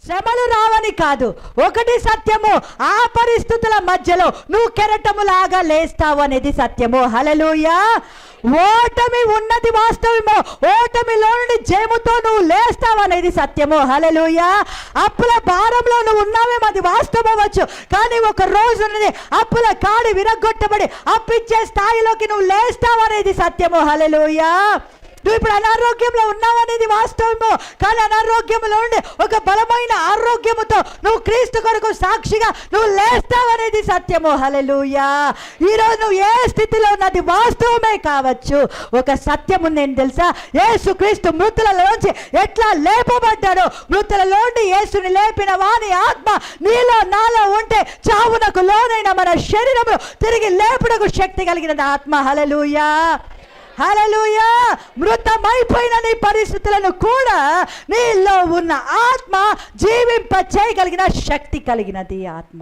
శ్రమలు రావని కాదు, ఒకటి సత్యము, ఆ పరిస్థితుల మధ్యలో నువ్వు కెరటములాగా లేస్తావు అనేది సత్యము. హల్లెలూయా. ఓటమి ఉన్నది వాస్తవము, ఓటమిలో నుండి జయముతో నువ్వు లేస్తావు అనేది సత్యము. హల్లెలూయా. అప్పుల భారంలో నువ్వు ఉన్నావేమో అది వాస్తవవచ్చు, కానీ ఒక రోజు అప్పుల కాడి విరగొట్టబడి అప్పిచ్చే స్థాయిలోకి నువ్వు లేస్తావు అనేది సత్యము. హల్లెలూయా. నువ్వు ఇప్పుడు అనారోగ్యంలో ఉన్నావు అనేది వాస్తవము, కానీ అనారోగ్యంలో ఉండి ఒక బలమైన ఆరోగ్యముతో నువ్వు క్రీస్తు కొరకు సాక్షిగా నువ్వు లేస్తావు అనేది సత్యము. హల్లెలూయా. ఈరోజు నువ్వు ఏ స్థితిలో ఉన్నది వాస్తవమే కావచ్చు, ఒక సత్యం ఉంది ఏం తెలుసా? యేసు క్రీస్తు మృతులలోంచి ఎట్లా లేపబడ్డాడు, మృతులలోండి యేసుని లేపిన వాని ఆత్మ నీలో నాలో ఉంటే చావునకు లోనైన మన శరీరము తిరిగి లేపుటకు శక్తి కలిగిన ఆత్మ. హల్లెలూయా. హల్లెలూయా. మృతమైపోయిన నీ పరిస్థితులను కూడా నీలో ఉన్న ఆత్మ జీవింప చేయగలిగిన శక్తి కలిగినది ఆత్మ.